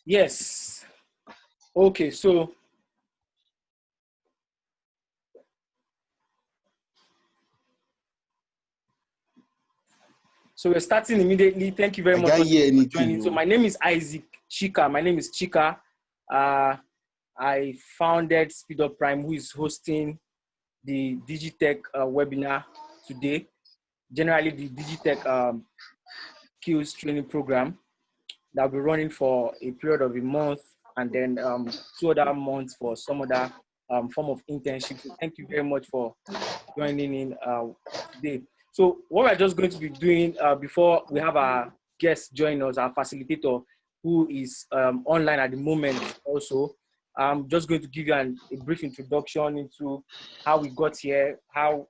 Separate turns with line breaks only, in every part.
Yes. Okay, so we're starting immediately. Thank you very much for joining. So my name is Isaac Chika. My name is Chika. I founded Speed Up Prime, who is hosting the Digi Tech webinar today. Generally, the Digi Tech Skills Training Program that will be running for a period of a month, and then 2 other months for some other form of internship. So thank you very much for joining in today. So what we're just going to be doing before we have our guest join us, our facilitator, who is online at the moment also, I'm just going to give you a brief introduction into how we got here, how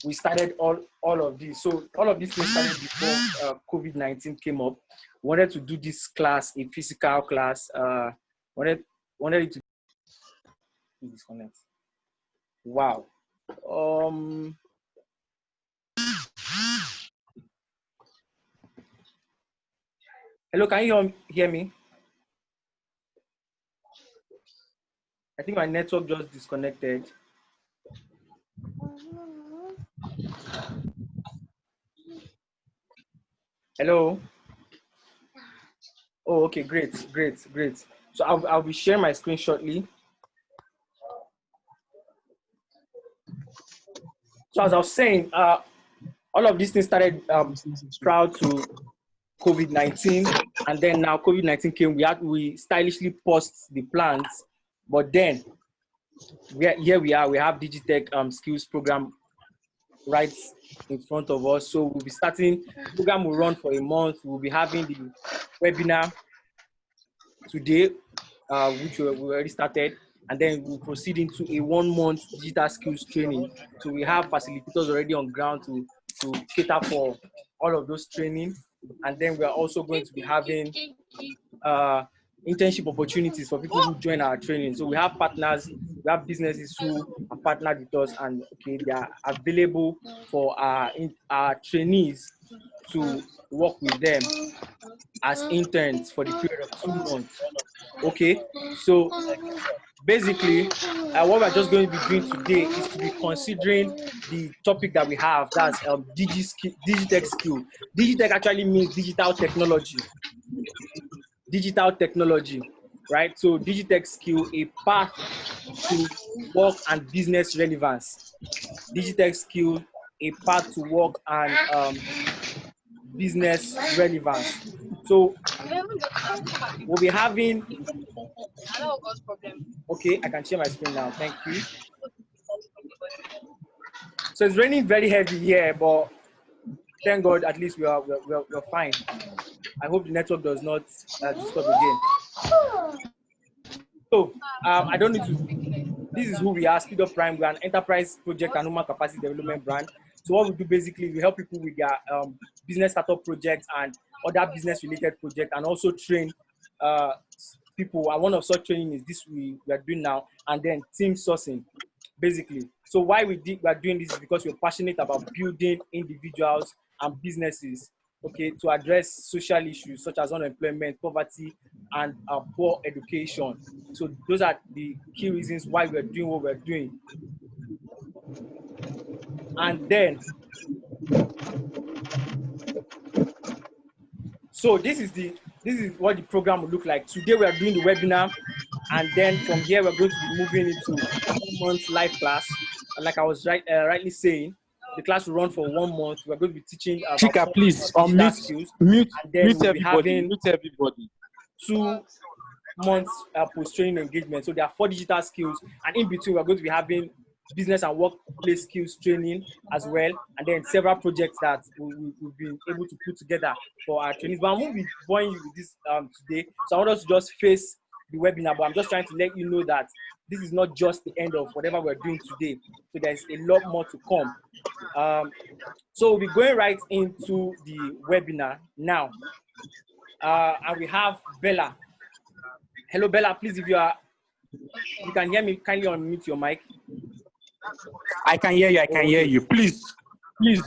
we started all of this. So all of this started before COVID-19 came up. We wanted to do this class, a physical class. Wanted it to disconnect. Wow. Hello, can you hear me? I think my network just disconnected. Hello. Oh, okay, great. So I'll be sharing my screen shortly. So as I was saying, all of these things started prior to COVID-19, and then now COVID-19 came. We stylishly paused the plans, but then here we are. We have Digi Tech Skills Program right in front of us. So we'll be starting. The program will run for a month. We'll be having the webinar today, which we already started, and then we'll proceed into a 1-month digital skills training. So we have facilitators already on ground to cater for all of those training. And then we are also going to be having internship opportunities for people who join our training. So we have partners, we have businesses who are partnered with us, and okay, they are available for our trainees to work with them as interns for the period of 2 months. Okay, so basically, what we're just going to be doing today is to be considering the topic that we have, that's Digi-Tech skill. Digi-Tech actually means digital technology. Digital technology, right? So Digi-Tech skill, a path to work and business relevance. Digi-Tech skill, a path to work and business relevance. So we'll be having, okay, I can share my screen now, thank you. So it's raining very heavy here, but thank God, at least we're fine. I hope the network does not disturb again. So I don't need to, this is who we are, Speed Up Prime. We're an enterprise project and human capacity development brand. So what we do basically, we help people with their business startup projects and other business related projects, and also train people. And one of such training is this we are doing now, and then team sourcing, basically. So why we are doing this is because we're passionate about building individuals and businesses, okay, to address social issues such as unemployment, poverty, and poor education. So those are the key reasons why we're doing what we're doing. And then, so this is what the program will look like. Today we are doing the webinar, and then from here we're going to be moving into 1 month live class. And like I was rightly saying, the class will run for 1 month. We're going to be teaching about
Chika, please unmute skills, and then we'll be having
mute everybody. 2 months post-training engagement. So there are 4 digital skills, and in between we're going to be having business and workplace skills training as well, and then several projects that we've been able to put together for our trainees. But I won't be boring you with this today, so I want us to just face the webinar, but I'm just trying to let you know that this is not just the end of whatever we're doing today. So there's a lot more to come. So we'll be going right into the webinar now. And we have Bella. Hello, Bella, please, if you can hear me, kindly unmute your mic.
I can hear you, I can hear you. Please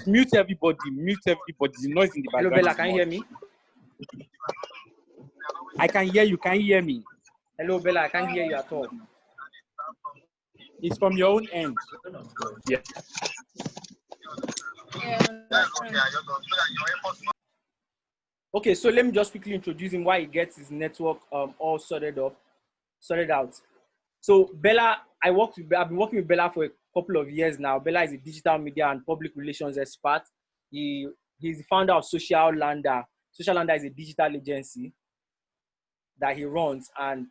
mute everybody, the noise in the background.
Hello, Bella, can you hear me?
I can hear you. Can you hear me?
Hello, Bella. I can't hear you at all.
It's from your own end. Yeah.
Okay, so let me just quickly introduce him while he gets his network all sorted out. So Bella, I've been working with Bella for a couple of years now. Bella is a digital media and public relations expert. He's the founder of Social Lander. Social Lander is a digital agency that he runs. And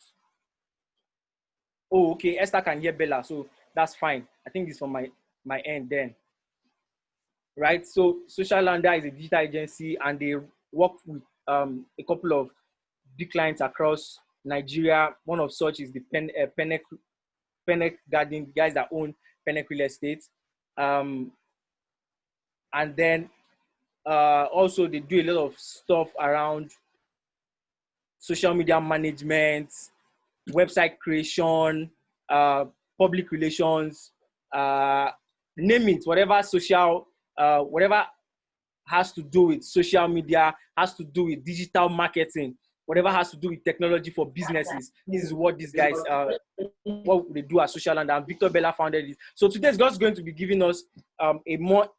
oh, okay, Esther can hear Bella, so that's fine. I think it's from my end then. Right, so Social Lander is a digital agency and they work with a couple of big clients across Nigeria. One of such is the Pennec Garden, guys that own Pennec Real Estate. And then also they do a lot of stuff around social media management, website creation, public relations, name it, whatever social, whatever has to do with social media, has to do with digital marketing, whatever has to do with technology for businesses. This is what these guys, what they do at Social Land, and Victor Bella founded it. So today's just going to be giving us a more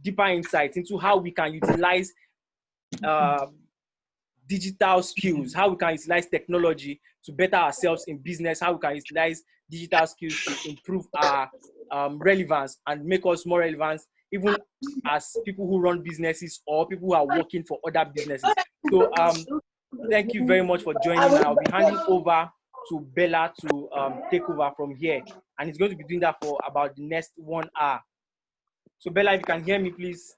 deeper insight into how we can utilize digital skills, how we can utilize technology to better ourselves in business, how we can utilize digital skills to improve our relevance and make us more relevant, even as people who run businesses or people who are working for other businesses. So thank you very much for joining. I'll be handing over to Bella to take over from here. And he's going to be doing that for about the next 1 hour. So Bella, if you can hear me, please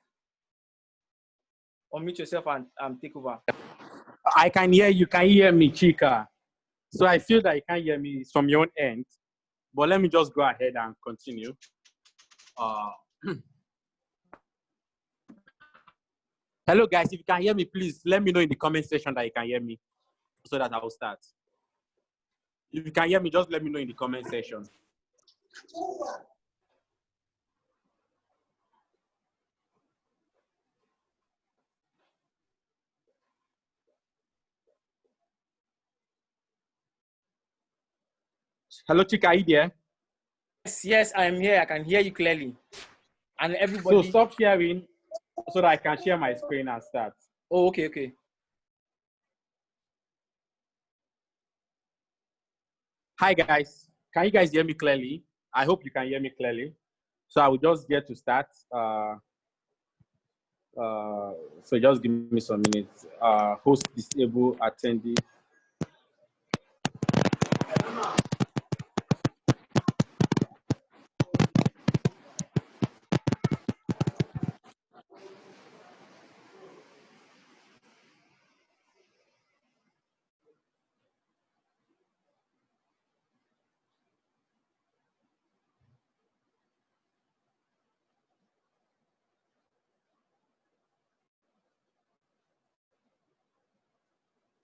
unmute yourself and take over.
I can hear you. Can you hear me, Chika? So I feel that you can't hear me from your own end. But let me just go ahead and continue. Hello, guys. If you can hear me, please let me know in the comment section that you can hear me so that I will start. If you can hear me, just let me know in the comment section. Hello, Chika, are you there?
Yes, I am here. I can hear you clearly. And everybody.
So stop sharing so that I can share my screen and start.
Oh, okay.
Hi, guys. Can you guys hear me clearly? I hope you can hear me clearly. So I will just get to start. So just give me some minutes. Host disable attendee.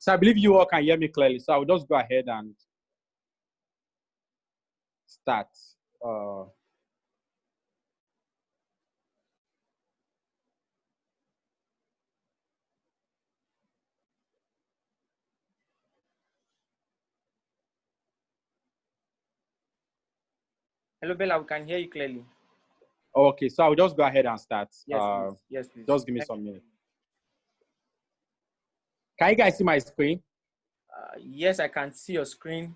So I believe you all can hear me clearly. So I will just go ahead and start.
Hello, Bella. We can hear you clearly.
Okay, so I will just go ahead and start.
Yes, please. Yes, please.
Just give me some minutes. Can you guys see my screen?
Yes, I can see your screen.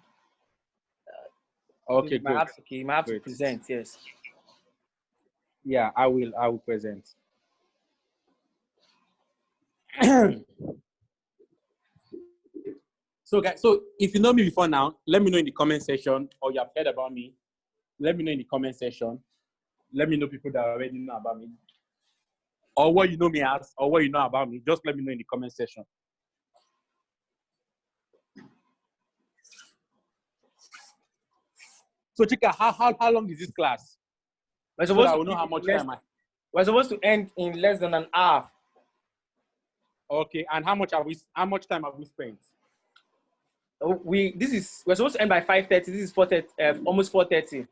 Okay, good.
You might have to present, yes.
Yeah, I will present. So guys, so if you know me before now, let me know in the comment section, or you have heard about me. Let me know in the comment section. Let me know people that already know about me, or what you know me as, or what you know about me. Just let me know in the comment section. So Chika, how long is this class?
We're supposed
so I will know how much time
we're supposed to end in less than an hour.
Okay, and how much time have we spent?
We're supposed to end by 5:30. This is 4:30, almost 4:30.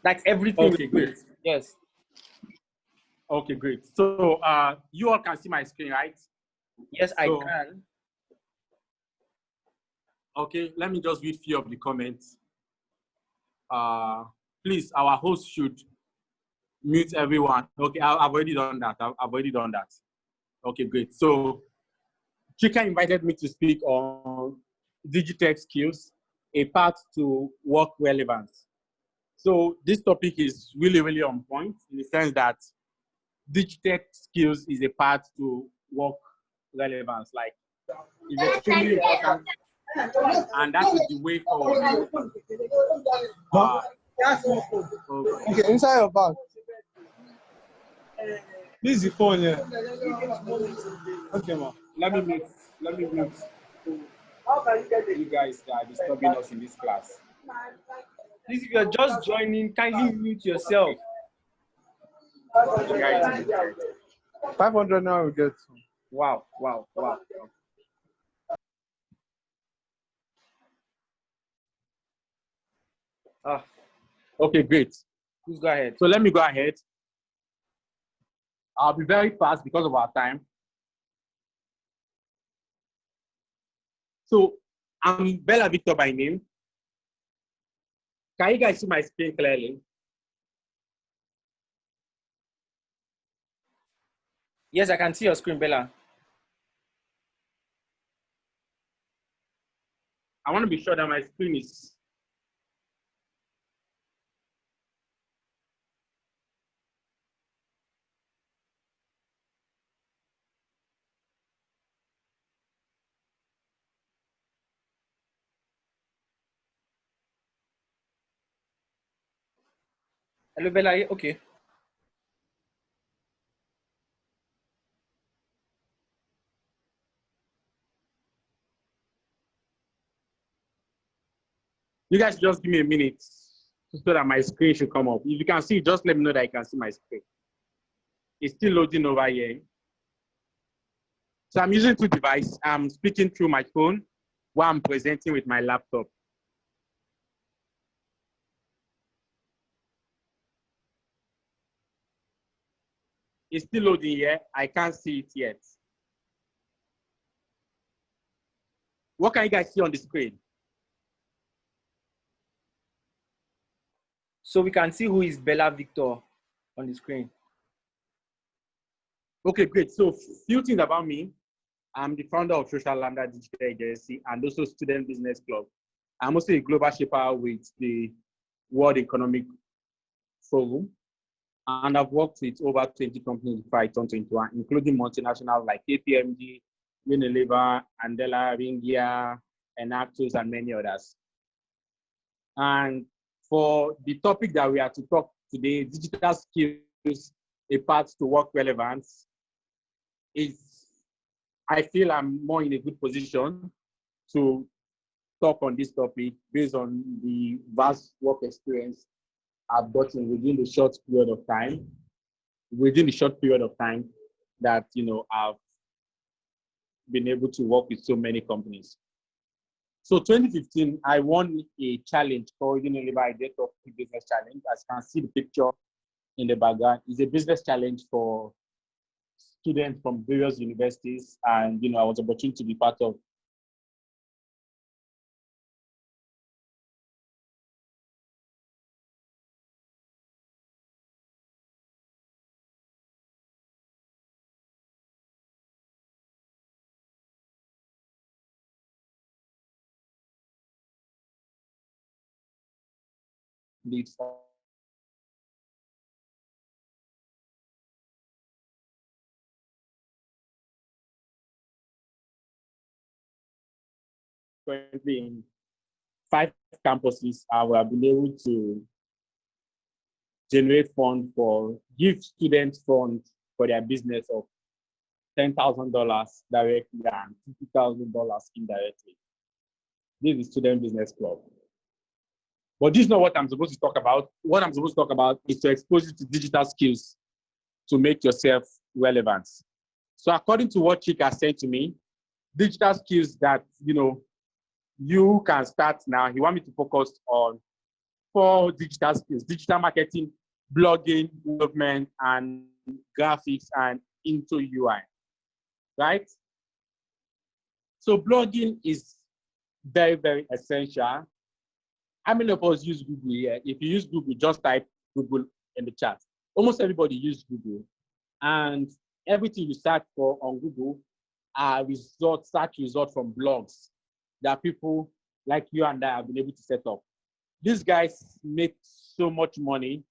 That's everything.
Okay, great.
Yes.
Okay, great. So you all can see my screen, right?
Yes, I can.
Okay, let me just read a few of the comments. Please, our host should mute everyone. Okay, I've already done that. I've already done that. Okay, great. So Chika invited me to speak on Digi-Tech Skills, a path to work relevance. So this topic is really, really on point in the sense that Digi-Tech Skills is a path to work relevance. Like, it's extremely important, and that is the way forward.
Okay, inside your bag. This is the phone here. Okay, ma.
Let me mute. You guys that are disturbing us in this class.
Please, if you're just joining, kindly mute yourself.
500 now we get.
Wow.
Okay, great.
Please go ahead.
So let me go ahead. I'll be very fast because of our time. So I'm Bella Victor by name. Can you guys see my screen clearly?
Yes, I can see your screen, Bella.
I want to be sure that my screen is.
Hello, Bella. Okay.
You guys just give me a minute so that my screen should come up. If you can see, just let me know that you can see my screen. It's still loading over here. So I'm using two devices. I'm speaking through my phone while I'm presenting with my laptop. It's still loading here. I can't see it yet. What can you guys see on the screen?
So we can see who is Bella Victor on the screen.
Okay, great. So few things about me. I'm the founder of Social Lambda Digital Agency and also Student Business Club. I'm also a global shaper with the World Economic Forum. And I've worked with over 20 companies before I turned 21, including multinationals like KPMG, Unilever, Andela, Ringia, Enactus, and many others. And for the topic that we are to talk today, digital skills, a path to work relevance, I feel I'm more in a good position to talk on this topic based on the vast work experience I've gotten within the short period of time that I've been able to work with so many companies. So 2015, I won a challenge called Unilever Director of Business Challenge. As you can see the picture in the background, it's a business challenge for students from various universities, and I was opportunity to be part of. Leads currently in 5 campuses. We have been able to generate funds give students funds for their business of $10,000 directly and $50,000 indirectly. This is Student Business Club. But this is not what I'm supposed to talk about. What I'm supposed to talk about is to expose you to digital skills to make yourself relevant. So according to what Chika said to me, digital skills that you can start now. He wants me to focus on 4 digital skills: digital marketing, blogging, development, and graphics, and into UI, right? So blogging is very, very essential. How many of us use Google here? If you use Google, just type Google in the chat. Almost everybody uses Google. And everything you search for on Google are search results from blogs that people like you and I have been able to set up. These guys make so much money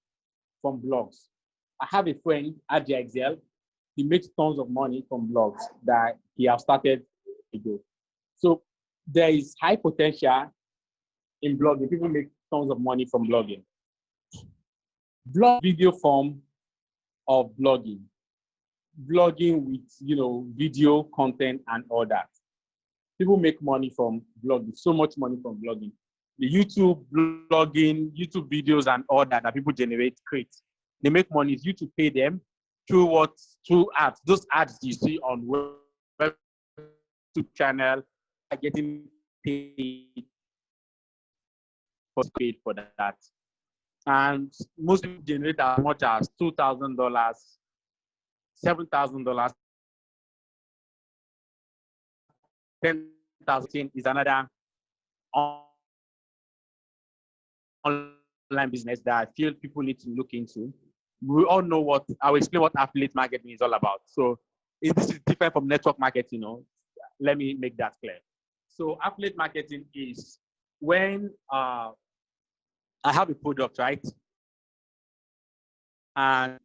from blogs. I have a friend at JXL. He makes tons of money from blogs that he has started ago. So there is high potential in blogging. People make tons of money from blogging. Blog video form of blogging. Blogging with video content and all that. People make money from blogging, so much money from blogging. The YouTube blogging, YouTube videos and all that people create. They make money. It's you to pay them through ads. Those ads you see on web YouTube channel are getting paid for that. And most people generate as much as $2,000, $7,000, $10,000 is another online business that I feel people need to look into. We all know I'll explain what affiliate marketing is all about. So if this is different from network marketing, let me make that clear. So affiliate marketing is when I have a product, right? And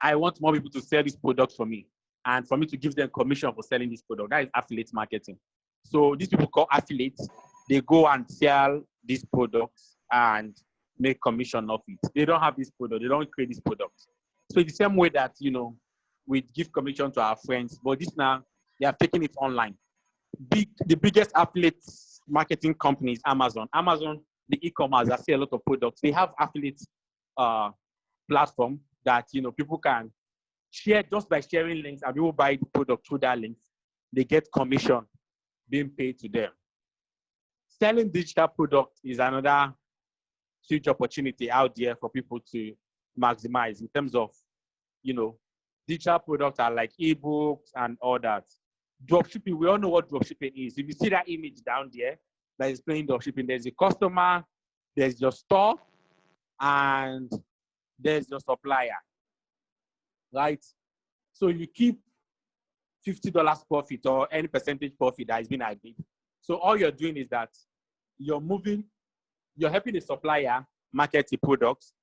I want more people to sell this product for me and for me to give them commission for selling this product. That is affiliate marketing. So these people call affiliates. They go and sell these products and make commission of it. They don't have this product. They don't create this product. So it's the same way that, we give commission to our friends, but this now, they have taken it online. The biggest affiliate marketing company is Amazon. Amazon, the e-commerce that sell a lot of products, they have affiliate platform that, people can share just by sharing links, and people buy the product through that link. They get commission being paid to them. Selling digital product is another huge opportunity out there for people to maximize in terms of, digital products are like ebooks and all that. Dropshipping, we all know what dropshipping is. If you see that image down there that is playing dropshipping, there's a customer, there's your store, and there's your supplier, right? So you keep $50 profit or any percentage profit that has been agreed. So all you're doing is that you're helping the supplier market the products,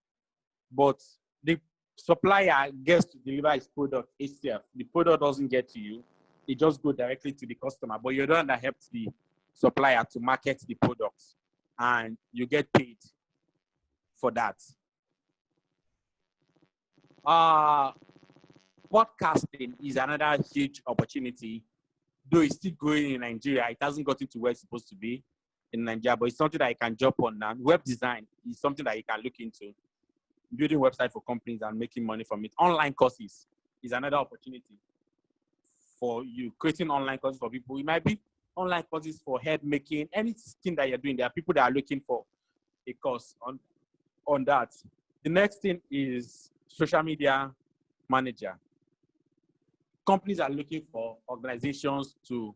but the supplier gets to deliver his product itself. The product doesn't get to you. It just goes directly to the customer, but you're the one that helps the supplier to market the products, and you get paid for that. Podcasting is another huge opportunity, though it's still growing in Nigeria. It hasn't gotten to where it's supposed to be in Nigeria, but it's something that you can jump on now. Web design is something that you can look into. Building websites for companies and making money from it. Online courses is another opportunity for you. Creating online courses for people. It might be online courses for head making, anything that you're doing. There are people that are looking for a course on that. The next thing is social media manager. Companies are looking for organizations to,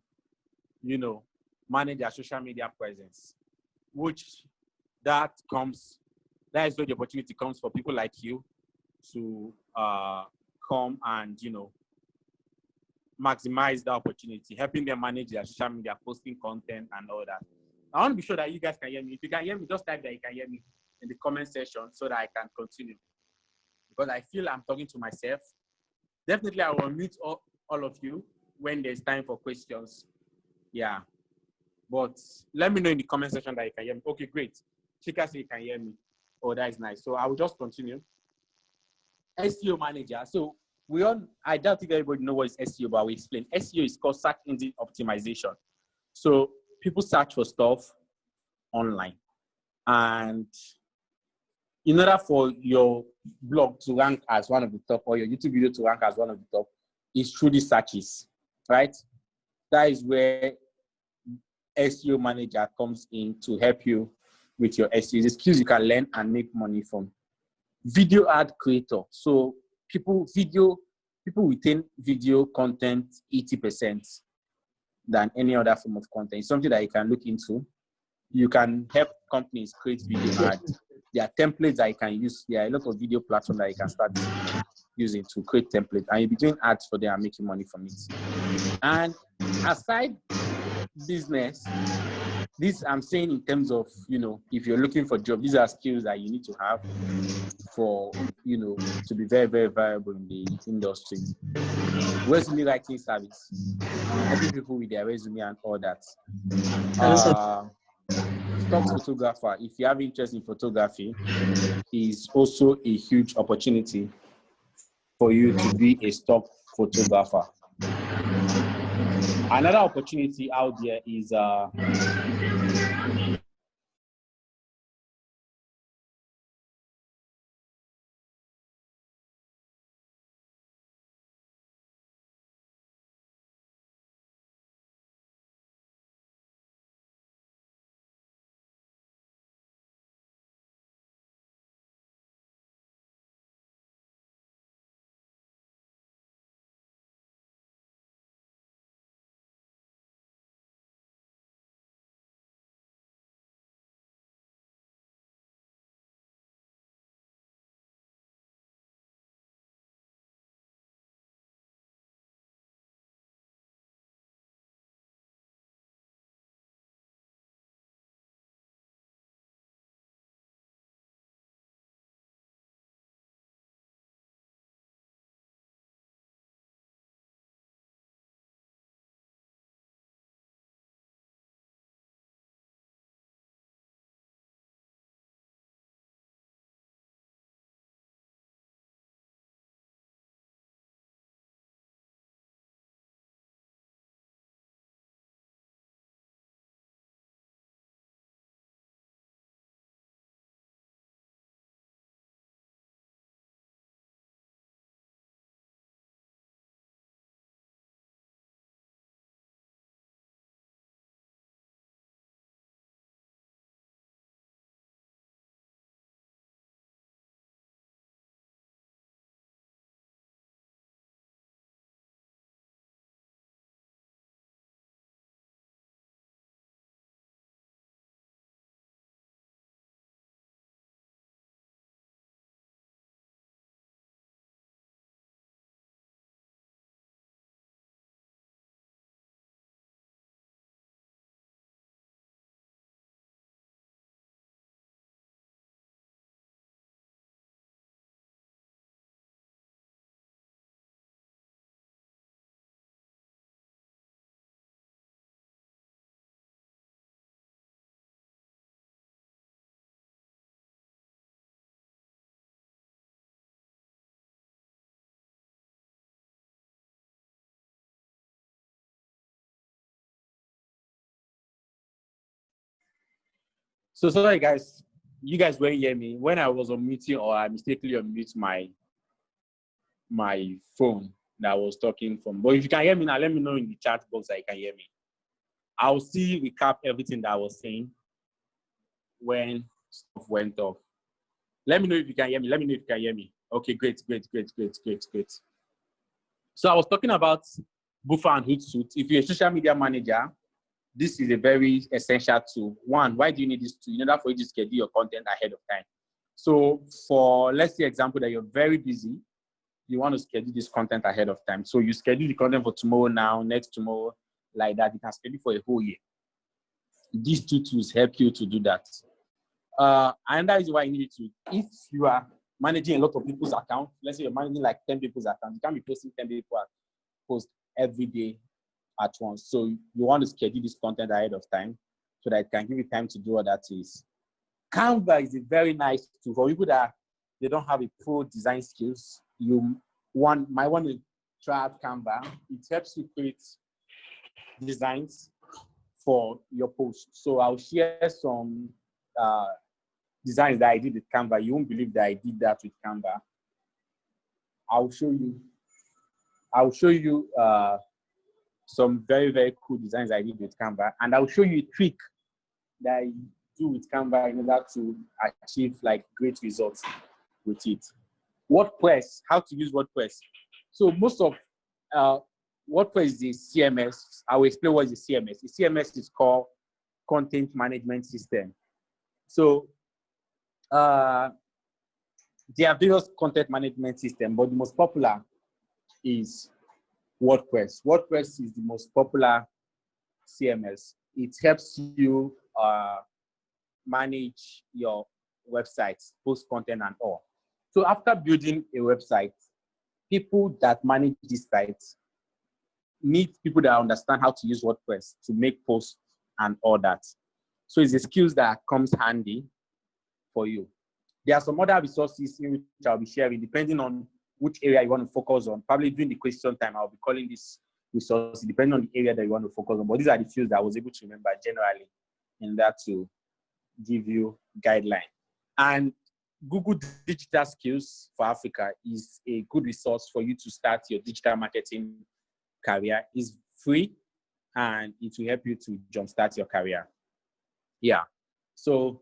manage their social media presence, that is where the opportunity comes for people like you to come and, maximize the opportunity, helping them manage their social media, posting content and all that. I want to be sure that you guys can hear me. If you can hear me, just type that you can hear me in the comment section so that I can continue. Because I feel I'm talking to myself. Definitely, I will mute all of you when there's time for questions. Yeah. But let me know in the comment section that you can hear me. Okay, great. Chika says you can hear me. Oh, that is nice. So I will just continue. SEO manager. So I doubt if everybody knows what is SEO, but I will explain. SEO is called search engine optimization. So people search for stuff online. And in order for your blog to rank as one of the top, or your YouTube video to rank as one of the top, is through the searches, right? That is where SEO manager comes in to help you with your SEO. The skills you can learn and make money from. Video ad creator. So people retain video content 80%. than any other form of content. It's something that you can look into. You can help companies create video ads. There are templates that you can use. There are a lot of video platforms that you can start using to create templates, and you'll be doing ads for them and making money from it. And aside business, this I'm saying in terms of, if you're looking for a job, these are skills that you need to have for, to be very, very valuable in the industry. Resume writing service, helping people with their resume and all that. Stock photographer, if you have interest in photography, is also a huge opportunity for you to be a stock photographer. Another opportunity out there is So sorry guys, you guys won't hear me. When I was unmuting or I mistakenly unmute my phone that I was talking from. But if you can hear me now, let me know in the chat box that you can hear me. I'll still recap everything that I was saying when stuff went off. Let me know if you can hear me. Let me know if you can hear me. Okay, great. So I was talking about buffer and Hootsuite. If you're a social media manager, this is a very essential tool. One, why do you need this tool? In order for you to schedule your content ahead of time. So for, let's say, example that you're very busy, you want to schedule this content ahead of time. So you schedule the content for tomorrow now, next tomorrow, like that. You can schedule for a whole year. These two tools help you to do that. And that is why you need to, if you are managing a lot of people's accounts, let's say you're managing like 10 people's accounts, you can't be posting 10 people post every day at once. So you want to schedule this content ahead of time so that it can give you time to do other things. Canva is a very nice tool for people that they don't have a pro design skills. You might want to try out Canva. It helps you create designs for your post. So I'll share some designs that I did with Canva. You won't believe that I did that with Canva. I'll show you some very, very cool designs I did with Canva, and I'll show you a trick that I do with Canva in order to achieve like great results with it. WordPress, how to use WordPress. So most of WordPress is the CMS. I will explain what is the CMS. The CMS is called Content Management System. So there are various content management systems, but the most popular is WordPress. WordPress is the most popular CMS. It helps you manage your websites, post content and all. So after building a website, people that manage these sites need people that understand how to use WordPress to make posts and all that. So it's a skills that comes handy for you. There are some other resources in which I'll be sharing, depending on which area you want to focus on. Probably during the question time, I'll be calling this resource, depending on the area that you want to focus on. But these are the few that I was able to remember generally in that to give you guideline. And Google Digital Skills for Africa is a good resource for you to start your digital marketing career. It's free and it will help you to jumpstart your career. Yeah. So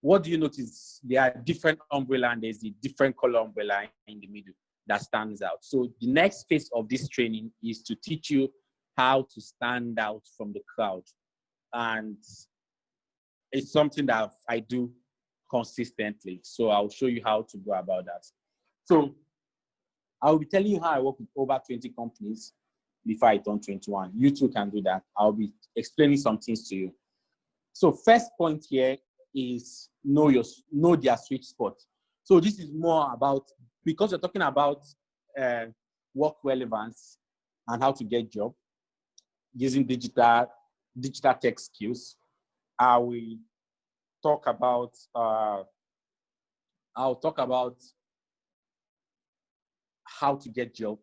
what do you notice? There are different umbrella and there's a different color umbrella in the middle that stands out. So the next phase of this training is to teach you how to stand out from the crowd. And it's something that I do consistently. So I'll show you how to go about that. So I'll be telling you how I work with over 20 companies before I turn 21. You too can do that. I'll be explaining some things to you. So first point here is know their sweet spot. So this is more about, because you're talking about work relevance and how to get job using digital tech skills. I will talk about I'll talk about how to get job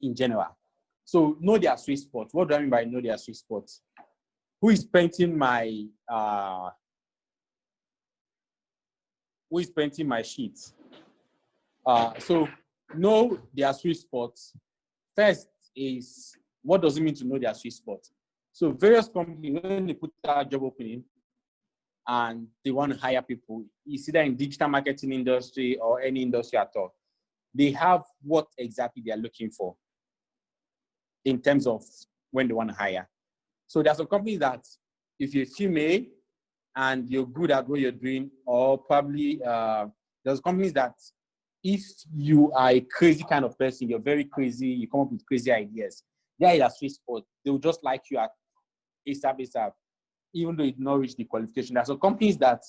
in general. So know their sweet spot. What do I mean by know their sweet spot? Who is painting my sheet? So know their sweet spot. First is, what does it mean to know their sweet spot? So various companies, when they put out job opening and they want to hire people, it's either in digital marketing industry or any industry at all, they have what exactly they are looking for in terms of when they want to hire. So there's some companies that if you're female and you're good at what you're doing, or probably there's companies that if you are a crazy kind of person, you're very crazy, you come up with crazy ideas, there is a sweet spot. They will just like you at ASAP, even though it did not reach the qualification. There's some companies that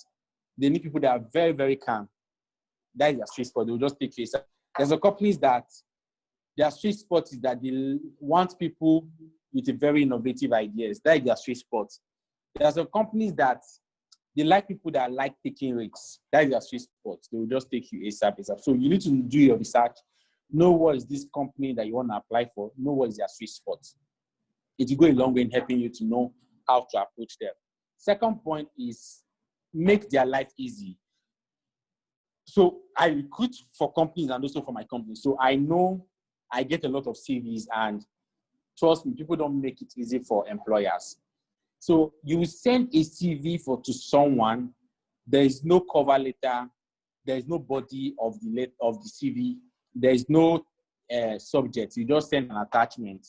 they need people that are very, very calm. That is a sweet spot. They will just take you ASAP. There's some companies that their sweet spot is that they want people with a very innovative ideas. That is their sweet spot. There are some companies that they like people that like taking risks. That is their sweet spot. They will just take you ASAP. So you need to do your research. Know what is this company that you want to apply for. Know what is their sweet spot. It will go a long way in helping you to know how to approach them. Second point is make their life easy. So I recruit for companies and also for my company. So I know I get a lot of CVs, and trust me, people don't make it easy for employers. So you send a CV to someone, there is no cover letter, there is no body of the CV, there is no subject. You just send an attachment.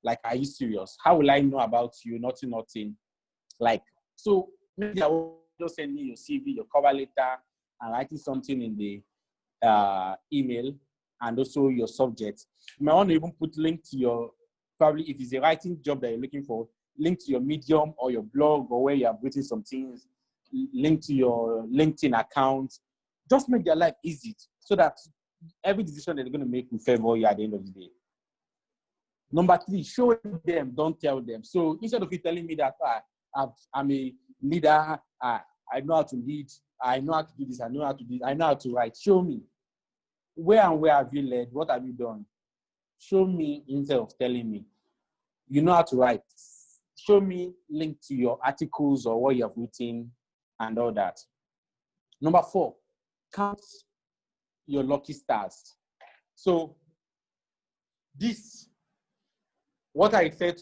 Like, are you serious? How will I know about you? Nothing. Like, so maybe I will just send me your CV, your cover letter, and writing something in the email, and also your subject. You might want to even put link to your, probably if it's a writing job that you're looking for, link to your Medium or your blog or where you have written some things, link to your LinkedIn account. Just make their life easy so that every decision that they're going to make will favor you at the end of the day. Number 3, show them, don't tell them. So instead of you telling me that I'm a leader, I know how to lead, I know how to do this, I know how to do this, I know how to write. Show me. Where have you led? What have you done? Show me instead of telling me. You know how to write. Show me link to your articles or what you have written and all that. Number 4, count your lucky stars. So this, what I said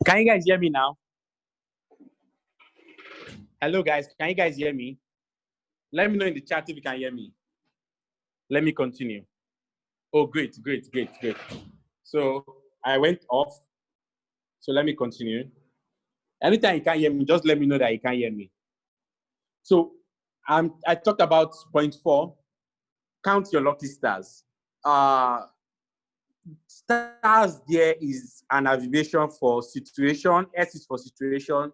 Can you guys hear me now? Hello, guys. Can you guys hear me? Let me know in the chat if you can hear me. Let me continue. Oh, great. So I went off. So let me continue. Anytime you can't hear me, just let me know that you can't hear me. So I talked about point 4. Count your lucky stars. Stars there is an abbreviation for situation. S is for situation.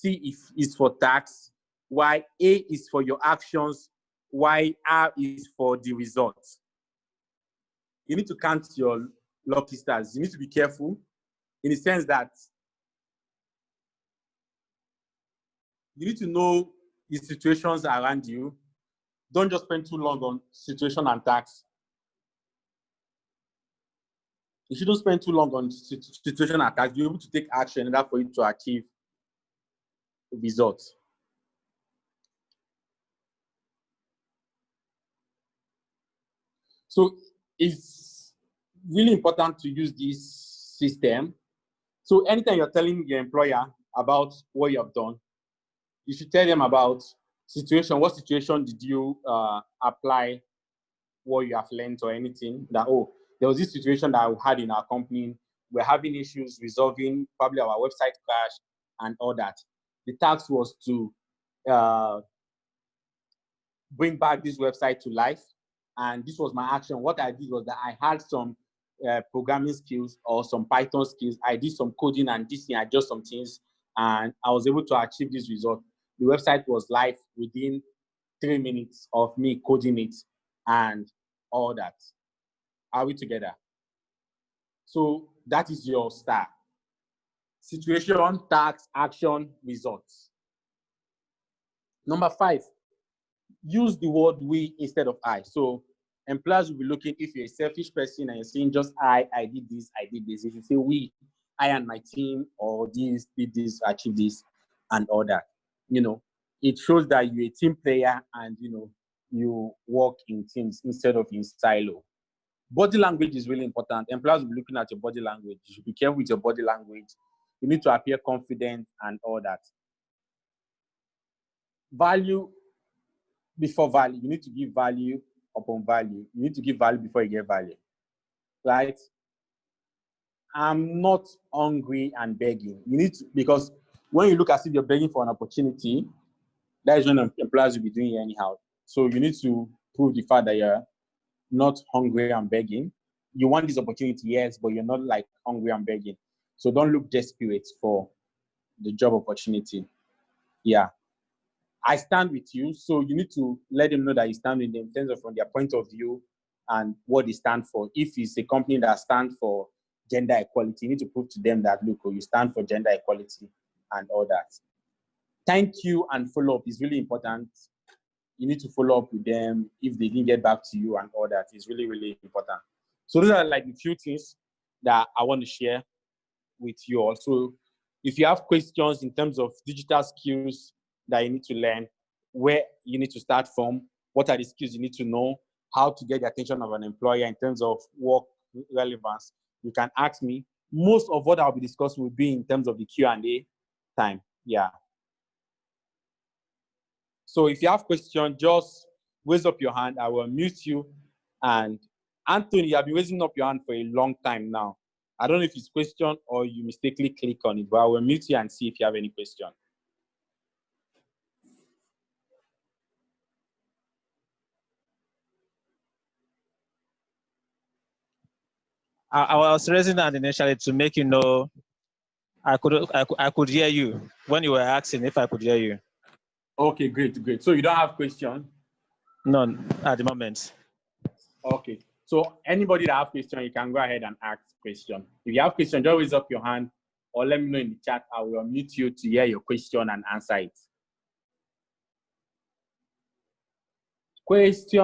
T is for tax. Y, A is for your actions. Y, R is for the results. You need to count your lucky stars. You need to be careful in the sense that you need to know the situations around you. Don't just spend too long on situation and tax. You shouldn't spend too long on situation and tax. You're able to take action in order for you to achieve results. So it's really important to use this system. So anytime you're telling your employer about what you have done, you should tell them about situation. What situation did you apply what you have learned or anything? That, oh, there was this situation that we had in our company. We're having issues resolving probably our website crash and all that. The task was to bring back this website to life. And this was my action. What I did was that I had some programming skills or some Python skills. I did some coding and this thing, I adjust some things, and I was able to achieve this result. The website was live within 3 minutes of me coding it and all that. Are we together? So that is your star. Situation, task, action, results. Number 5, use the word we instead of I. So employers will be looking, if you're a selfish person and you're saying just I did this, I did this. If you say we, I and my team, or this, did this, achieve this, and all that, you know, it shows that you're a team player and, you know, you work in teams instead of in silo. Body language is really important. Employers will be looking at your body language. You should be careful with your body language. You need to appear confident and all that. Value before value. You need to give value upon value. You need to give value before you get value, right? I'm not hungry and begging. You need to, because when you look as if you're begging for an opportunity, that is when employers will be doing it anyhow. So you need to prove the fact that you're not hungry and begging. You want this opportunity, yes, but you're not like hungry and begging. So don't look desperate for the job opportunity. Yeah. I stand with you. So you need to let them know that you stand with them in terms of from their point of view and what they stand for. If it's a company that stands for gender equality, you need to prove to them that, look, you stand for gender equality and all that. Thank you and follow up is really important. You need to follow up with them if they didn't get back to you and all that. It's really, really important. So those are like a few things that I want to share with you all. So if you have questions in terms of digital skills that you need to learn, where you need to start from, what are the skills you need to know, how to get the attention of an employer in terms of work relevance, you can ask me. Most of what I'll be discussing will be in terms of the Q&A time. Yeah. So if you have questions, just raise up your hand. I will mute you. And Anthony, I've been raising up your hand for a long time now. I don't know if it's a question or you mistakenly click on it, but I will mute you and see if you have any question.
I was raising that initially to make you know I could hear you when you were asking if I could hear you.
Okay, great. So you don't have question?
None at the moment.
Okay. So anybody that have question, you can go ahead and ask question. If you have question, just raise up your hand or let me know in the chat. I will unmute you to hear your question and answer it. Question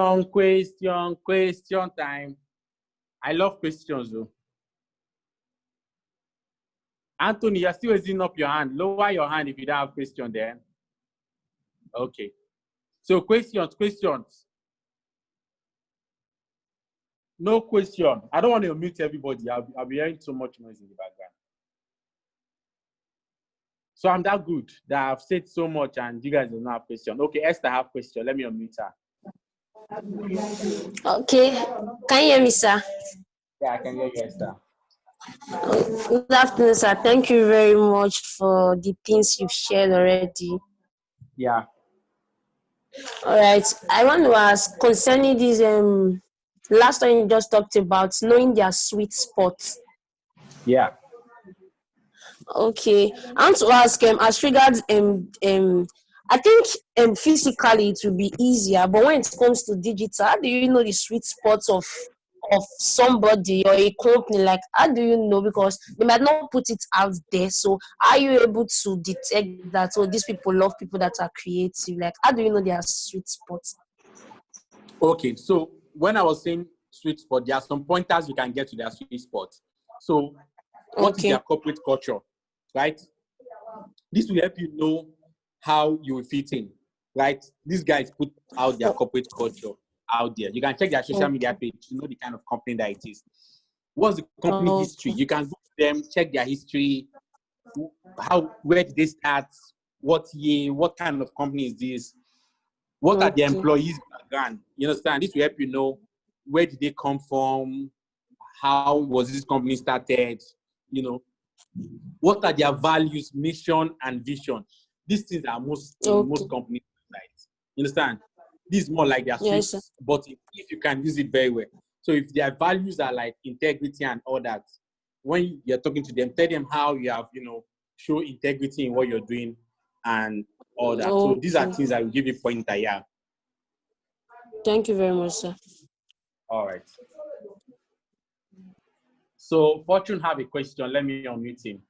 time. I love questions though. Anthony, you're still raising up your hand. Lower your hand if you don't have question there. Okay. So questions. No question. I don't want to mute everybody. I'll be hearing so much noise in the background. So I'm that good that I've said so much and you guys do not have question. Okay, Esther have question. Let me unmute her.
Okay. Can you hear me, sir?
Yeah, I can hear you, Esther.
Good afternoon, sir. Thank you very much for the things you've shared already.
Yeah.
All right. I want to ask concerning this last time you just talked about knowing their sweet spots.
Yeah.
Okay. I want to ask as regards I think physically it will be easier, but when it comes to digital, how do you know the sweet spots of somebody or a company? Like, how do you know? Because they might not put it out there. So are you able to detect that? So these people love people that are creative. Like, how do you know their sweet spots?
Okay, so when I was saying sweet spot, there are some pointers you can get to their sweet spot. So what is their corporate culture, right? This will help you know how you will fit in, right? These guys put out their corporate culture out there. You can check their social media page to know the kind of company that it is. What's the company history? You can go to them, check their history. Where did they start? What year? What kind of company is this? What are the employees' background? You understand? This will help you know where did they come from, how was this company started, you know, what are their values, mission, and vision. These things are most companies' sites. You understand? This is more like their sweet, but if you can use it very well. So if their values are like integrity and all that, when you're talking to them, tell them how you have, you know, show integrity in what you're doing and all that. So these are things I will give you pointer, yeah.
Thank you very much, sir.
All right. So Fortune have a question. Let me unmute him.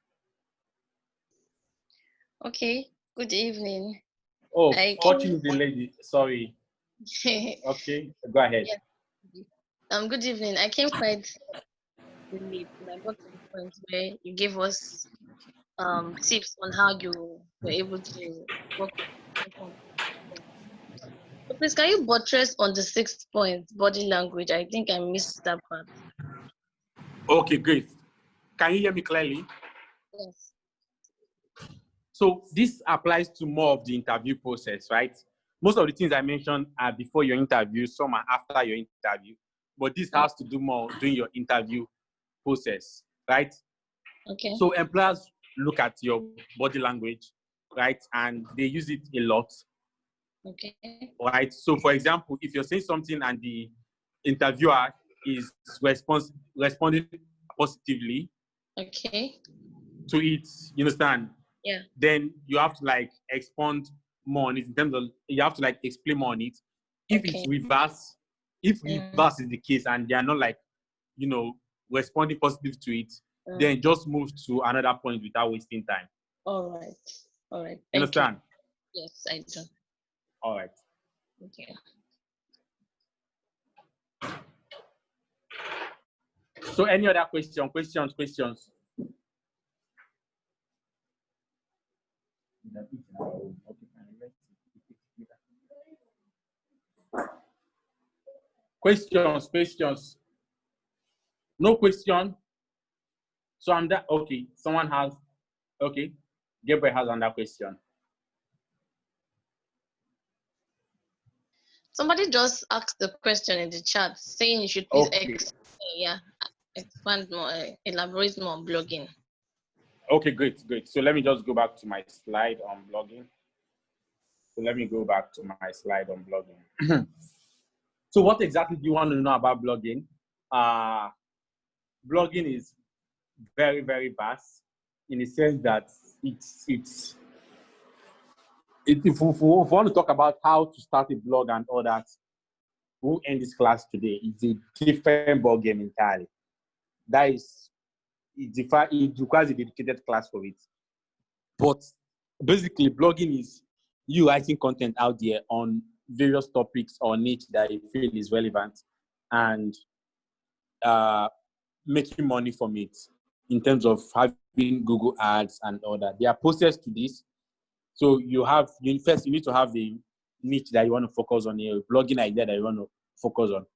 Okay. Good evening.
Oh, Fortune is the lady. Sorry. Okay, go ahead.
Yeah. Good evening. I came quite late, and I got to the point where you gave us tips on how you were able to work with. So please, can you buttress on the 6th point, body language? I think I missed that part.
Okay, great. Can you hear me clearly?
Yes.
So this applies to more of the interview process, right? Most of the things I mentioned are before your interview, some are after your interview, but this has to do more during your interview process, right?
Okay.
So employers look at your body language, right? And they use it a lot.
Okay.
Right. So for example, if you're saying something and the interviewer is responding positively
okay.
to it, you understand?
Yeah.
Then you have to like expound more on it in terms of you have to like explain more on it. If it's reverse, reverse is the case and they are not like, you know, responding positive to it, then just move to another point without wasting time.
All right. All right.
You understand?
Yes, I do.
All right.
Okay.
So any other questions? Questions. No question. So I'm that. Okay. Someone has. Okay. Gabriel has another question.
Somebody just asked the question in the chat saying you should please expand more, elaborate more on blogging.
Okay, great. So let me just go back to my slide on blogging. So what exactly do you want to know about blogging? Blogging is very, very vast in the sense that if we want to talk about how to start a blog and all that, we'll end this class today. It's a different ballgame entirely. It requires a dedicated class for it. But basically, blogging is you writing content out there on various topics or niche that you feel is relevant and making money from it in terms of having Google ads and all that. There are processes to this. So you need to have the niche that you want to focus on, a blogging idea that you want to focus on.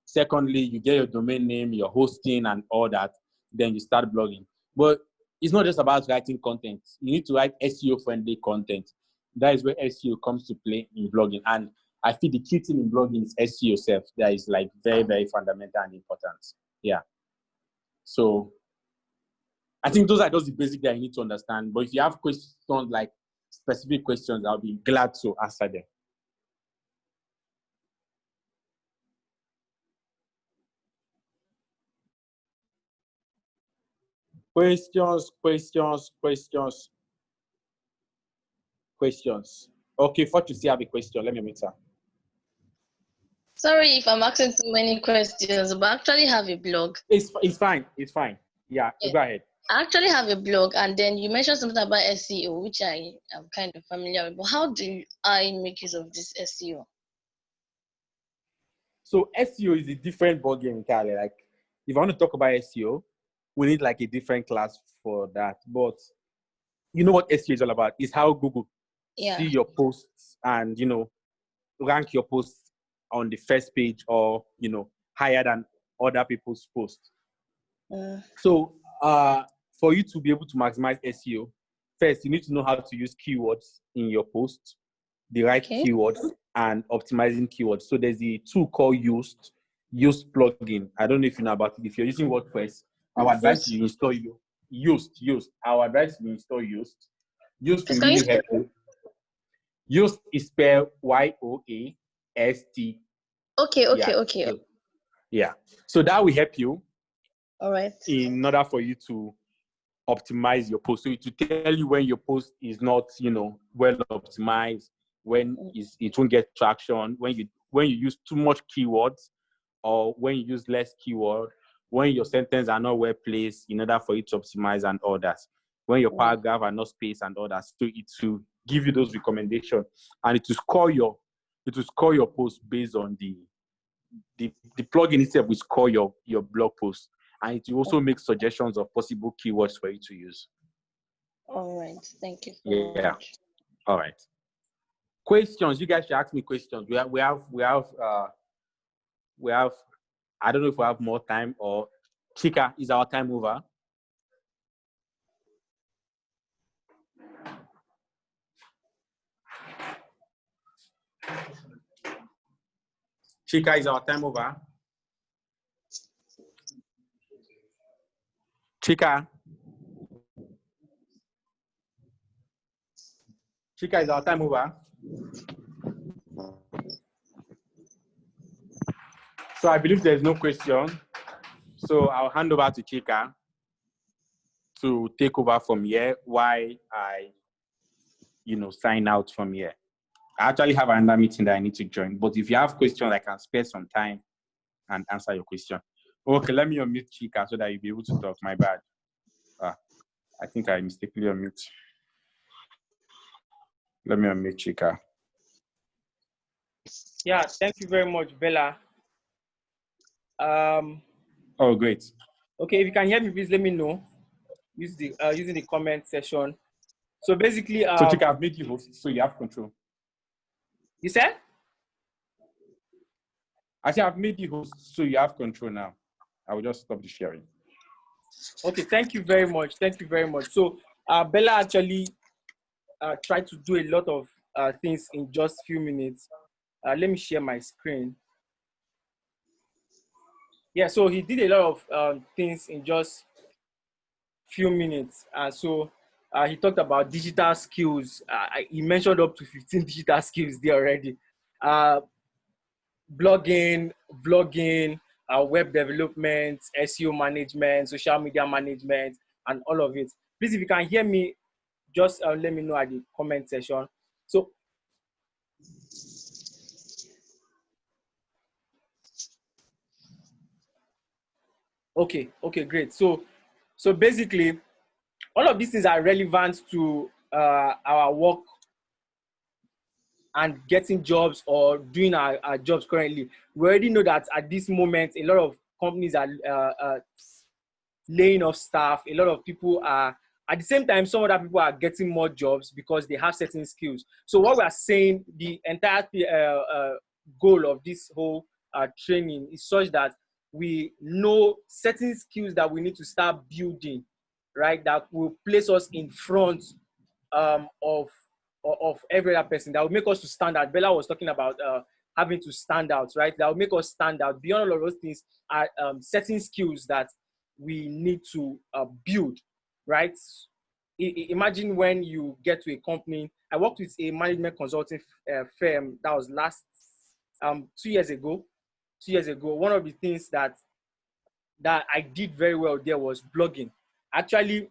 Secondly, you get your domain name, your hosting and all that. Then you start blogging. But it's not just about writing content. You need to write SEO-friendly content. That is where SEO comes to play in blogging. And I feel the key thing in blogging is SEO self. That is like very, very fundamental and important. Yeah. So I think those are just the basics that you need to understand. But if you have questions, like specific questions, I'll be glad to answer them. Questions. Okay, first you see, I have a question. Let me meet her.
Sorry if I'm asking too many questions, but I actually have a blog.
It's fine. It's fine. Yeah, go ahead.
I actually have a blog, and then you mentioned something about SEO, which I am kind of familiar with. But how do I make use of this SEO?
So SEO is a different ballgame entirely. Like, if I want to talk about SEO, we need like a different class for that. But you know what SEO is all about? It's how Google see your posts and, rank your posts on the first page or, higher than other people's posts. So for you to be able to maximize SEO, first, you need to know how to use keywords in your post, the right keywords, and optimizing keywords. So there's a tool called Yoast plugin. I don't know if you know about it. If you're using WordPress, our advice is you install Yoast. Our advice is you install Yoast. Yoast will really help you. Yoast is spelled Y-O-A-S-T.
Okay.
Yeah. So that will help you.
All right.
In order for you to optimize your post. So to tell you when your post is not, well optimized, when it won't get traction, when you use too much keywords, or when you use less keyword, when your sentences are not well placed in order for you to optimize and others, when your paragraph are not spaced and others. So it will give you those recommendations, and it will score your post based on the plugin itself will score your blog post, and it will also make suggestions of possible keywords for you to use.
All right, thank you so much.
All right. Questions. You guys should ask me questions. We have. I don't know if we have more time, or Chika, is our time over? Chika, is our time over? Chika, is our time over? So I believe there's no question. So I'll hand over to Chika to take over from here while I, sign out from here. I actually have another meeting that I need to join, but if you have questions, I can spare some time and answer your question. Okay, let me unmute Chika so that you'll be able to talk. My bad. I think I mistakenly unmute. Let me unmute Chika.
Yeah, thank you very much, Bella.
Oh, great.
Okay, if you can hear me, please let me know. Using the comment section. So basically,
so Chika, I've made you host, so you have control.
You said?
I said I've made you host, so you have control now. I will just stop the sharing.
Okay, thank you very much. Thank you very much. So Bella actually tried to do a lot of things in just a few minutes. Let me share my screen. Yeah, so he did a lot of things in just few minutes. So he talked about digital skills. He mentioned up to 15 digital skills there already. Blogging, vlogging, web development, SEO management, social media management, and all of it. Please, if you can hear me, just let me know at the comment section. So, okay, great. So basically, all of these things are relevant to our work and getting jobs or doing our jobs currently. We already know that at this moment, a lot of companies are laying off staff. A lot of people are, at the same time, some other people are getting more jobs because they have certain skills. So what we are saying, the entire goal of this whole training is such that we know certain skills that we need to start building right? That will place us in front of every other person. That will make us to stand out. Bella was talking about having to stand out, right? That will make us stand out. Beyond all of those things are certain skills that we need to build, right? Imagine when you get to a company. I worked with a management consulting firm that was last 2 years ago. 2 years ago, one of the things that I did very well there was blogging. Actually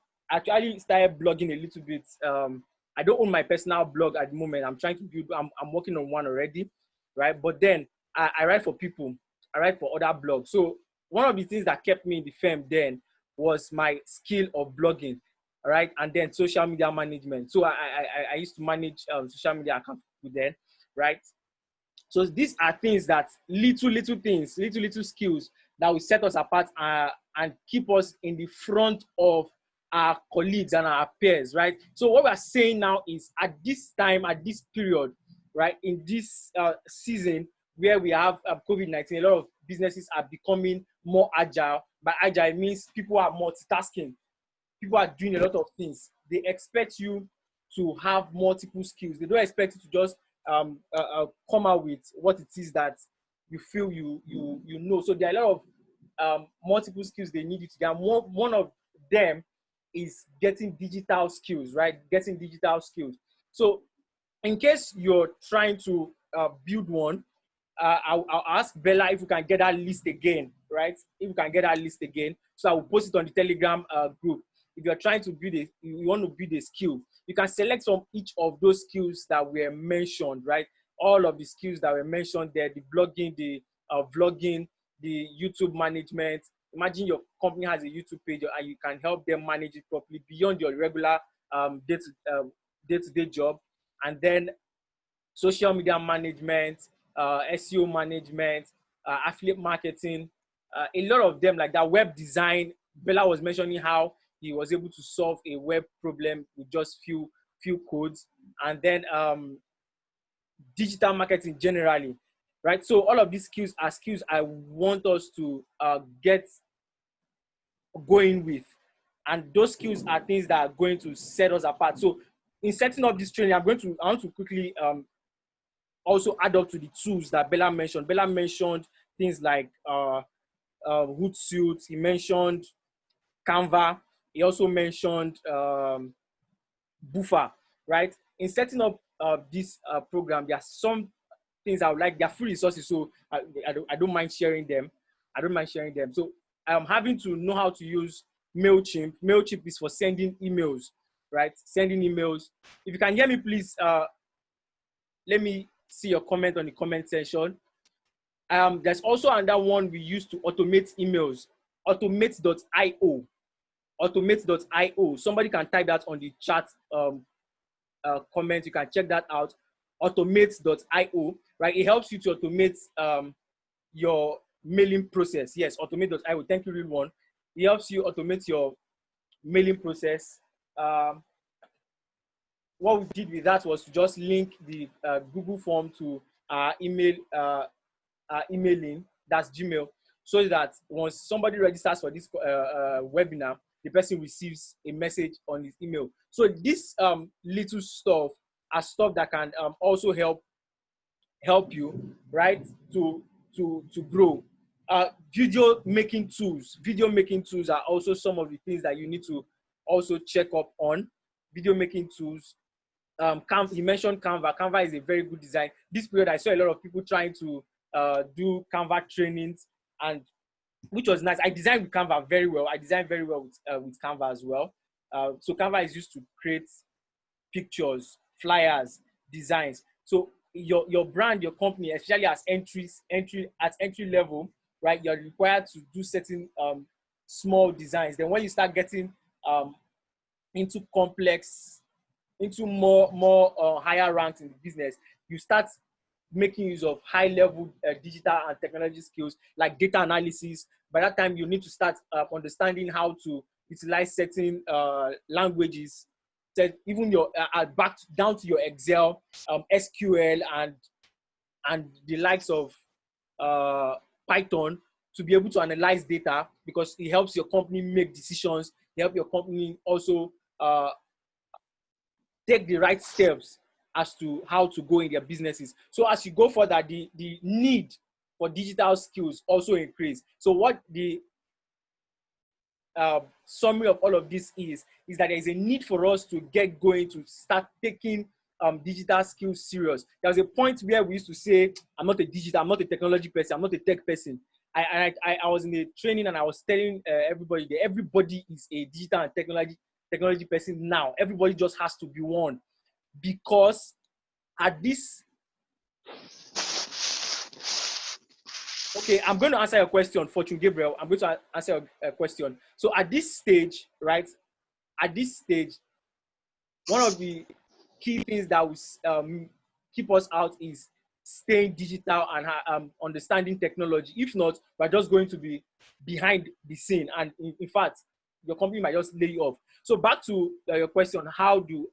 started blogging a little bit. I don't own my personal blog at the moment. I'm trying to build. I'm working on one already, right? But then I write for people. I write for other blogs. So one of the things that kept me in the firm then was my skill of blogging, right? And then social media management. So I used to manage social media accounts then, right? So these are things that little things, little skills that will set us apart and keep us in the front of our colleagues and our peers, right? So what we're saying now is at this time, at this period, right, in this season where we have COVID-19, a lot of businesses are becoming more agile. By agile, it means people are multitasking. People are doing a lot of things. They expect you to have multiple skills. They don't expect you to just come out with what it is that you feel you know. So there are a lot of multiple skills they need you to get. One of them is getting digital skills, right? Getting digital skills. So in case you're trying to build one, I'll ask Bella if we can get that list again, right? If we can get that list again. So I will post it on the Telegram group. If you're trying to you want to build a skill, you can select from each of those skills that were mentioned, right? All of the skills that were mentioned there, the blogging, the vlogging, the YouTube management. Imagine your company has a YouTube page and you can help them manage it properly beyond your regular day-to-day job. And then social media management, SEO management, affiliate marketing, a lot of them like that. Web design. Bella was mentioning how he was able to solve a web problem with just few codes. And then digital marketing generally, right? So all of these skills are skills I want us to get going with. And those skills are things that are going to set us apart. So in setting up this training, I want to quickly also add up to the tools that Bella mentioned. Bella mentioned things like Hootsuite. He mentioned Canva. He also mentioned Buffer, right? In setting up this program, there are some things I would like. They're free resources, so I don't mind sharing them. I don't mind sharing them. So I'm having to know how to use MailChimp. MailChimp is for sending emails, right? Sending emails. If you can hear me, please let me see your comment on the comment section. There's also another one we use to automate emails, automate.io. Automate.io. Somebody can type that on the chat comment. You can check that out. Automate.io, right? It helps you to automate your mailing process. Yes, automate.io. Thank you, real one. It helps you automate your mailing process. What we did with that was to just link the Google form to emailing, that's Gmail, so that once somebody registers for this webinar, the person receives a message on his email. So this little stuff are stuff that can also help you, right, to grow. Video making tools are also some of the things that you need to also check up on. Video making tools. You mentioned Canva. Canva is a very good design. This period, I saw a lot of people trying to do Canva trainings, and which was nice. I designed with Canva very well. I designed very well with Canva as well. So Canva is used to create pictures, flyers, designs. So your brand, your company, especially as entry level, right? You're required to do certain small designs. Then when you start getting into complex, into more higher ranks in the business, you start making use of high level digital and technology skills like data analysis. By that time, you need to start understanding how to utilize certain languages, even your back down to your Excel, SQL, and the likes of Python, to be able to analyze data, because it helps your company make decisions help your company also take the right steps as to how to go in their businesses. So as you go further, the need for digital skills also increase. So what the summary of all of this is that there is a need for us to get going, to start taking digital skills serious. There was a point where we used to say, I'm not a technology person, I'm not a tech person. I was in a training and I was telling everybody that everybody is a digital and technology person now. Everybody just has to be one, because at this, okay, I'm going to answer your question, Fortune Gabriel. I'm going to answer your question. So at this stage, right, at this stage, one of the key things that will keep us out is staying digital and understanding technology. If not, we're just going to be behind the scene. And in fact, your company might just lay you off. So back to your question, how do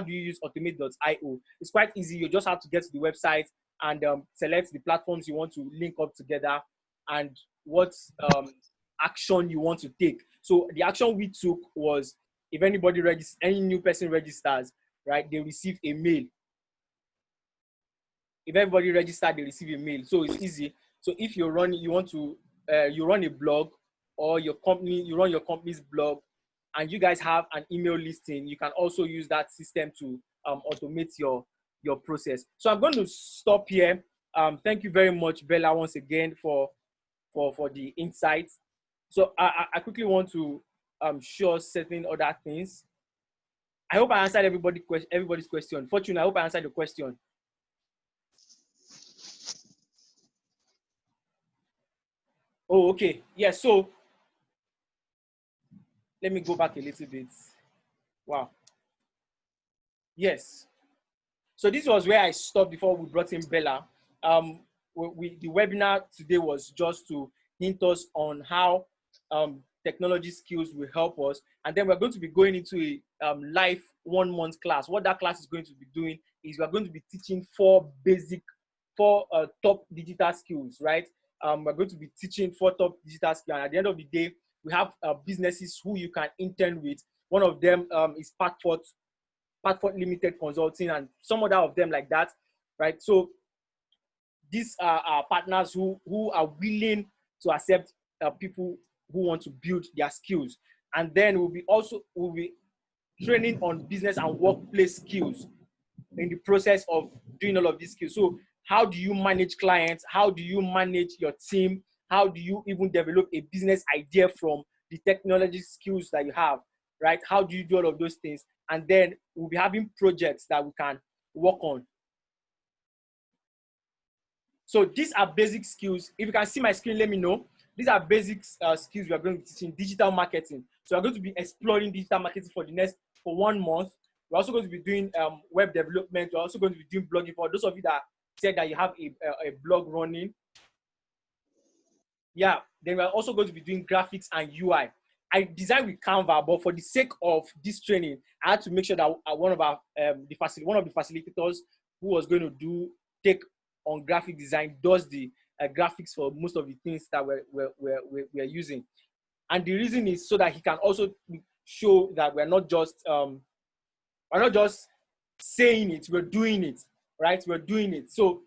you use automate.io? It's quite easy. You just have to get to the website and select the platforms you want to link up together and what action you want to take. So the action we took was, if anybody any new person registers, right, they receive a mail. If everybody registered, they receive a mail. So it's easy. So if you run a blog, or you run your company's blog, and you guys have an email listing, you can also use that system to automate your process. So I'm going to stop here. Thank you very much, Bella, once again for the insights. So I quickly want to show certain other things. I hope I answered everybody's question. Fortune, I hope I answered the question. Oh, okay. Yeah, so let me go back a little bit. Wow. Yes. So this was where I stopped before we brought in Bella. The webinar today was just to hint us on how technology skills will help us. And then we're going to be going into a live 1 month class. What that class is going to be doing is we're going to be teaching four top digital skills, right? We're going to be teaching 4 top digital skills. And at the end of the day, we have businesses who you can intern with. One of them is Patford Limited Consulting, and some other of them like that, right? So these are our partners who are willing to accept people who want to build their skills. And then we'll be training on business and workplace skills in the process of doing all of these skills. So how do you manage clients? How do you manage your team? How do you even develop a business idea from the technology skills that you have, right? How do you do all of those things? And then we'll be having projects that we can work on. So these are basic skills. If you can see my screen, let me know. These are basic skills we are going to be teaching. Digital marketing. So we're going to be exploring digital marketing for 1 month. We're also going to be doing web development. We're also going to be doing blogging. For those of you that said that you have a blog running, yeah, then we're also going to be doing graphics and UI. I designed with Canva, but for the sake of this training, I had to make sure that one of the facilitators who was going to take on graphic design does the graphics for most of the things that we're using. And the reason is so that he can also show that we're not just saying it, we're doing it, right? We're doing it. So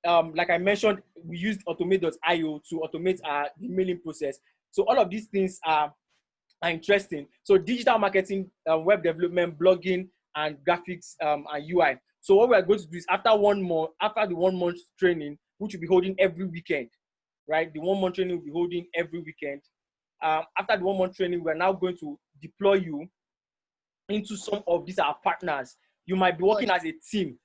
like I mentioned, we used automate.io to automate the emailing process. So all of these things are interesting. So digital marketing, web development, blogging, and graphics and UI. So what we are going to do is after the 1 month training, which we'll be holding every weekend, right? The 1 month training will be holding every weekend. After the 1 month training, we're now going to deploy you into some of these our partners. You might be working as a team,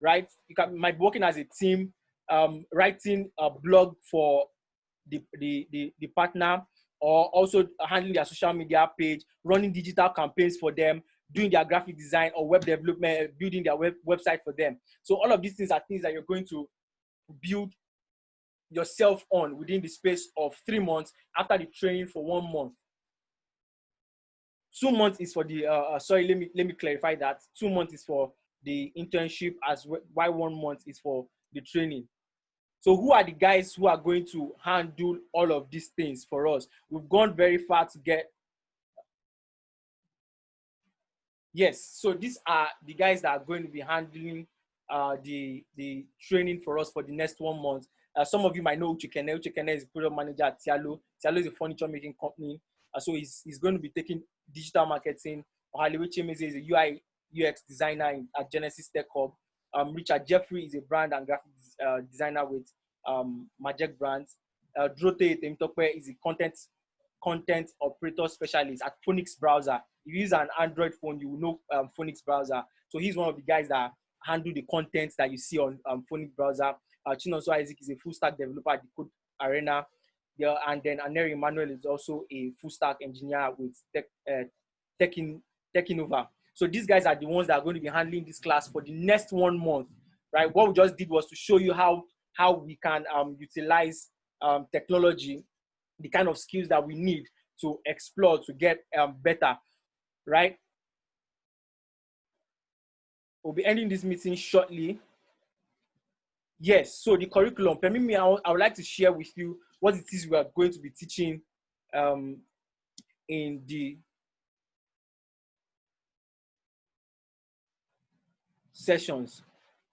right? Might be working as a team, writing a blog for the partner, or also handling their social media page, running digital campaigns for them, doing their graphic design or web development, building their website for them. So all of these things are things that you're going to build yourself on within the space of 3 months after the training for 1 month. 2 months is for the, sorry, let me clarify that. 2 months is for the internship, as why 1 month is for the training. So who are the guys who are going to handle all of these things for us? We've gone very far to get Yes, so these are the guys that are going to be handling the training for us for the next 1 month. Some of you might know Uchekene. Uchekene is product manager at Tialo. Tialo is a furniture making company. So he's going to be taking digital marketing. Ohaliwe Chemeze is a UI UX designer at Genesis Tech Hub. Richard Jeffrey is a brand and graphic designer with Majek Brands. Drote Temitope is a content operator specialist at Phoenix Browser. If you use an Android phone, you will know Phoenix Browser. So he's one of the guys that handle the content that you see on Phoenix Browser. Chinonso Isaac is a full stack developer at the Code Arena. And then Aneri Emmanuel is also a full stack engineer with Techinova. So these guys are the ones that are going to be handling this class for the next 1 month, right? What we just did was to show you how we can utilize technology, the kind of skills that we need to explore to get better, right? We'll be ending this meeting shortly. Yes, so the curriculum, permit me, I would like to share with you what it is we are going to be teaching in the sessions.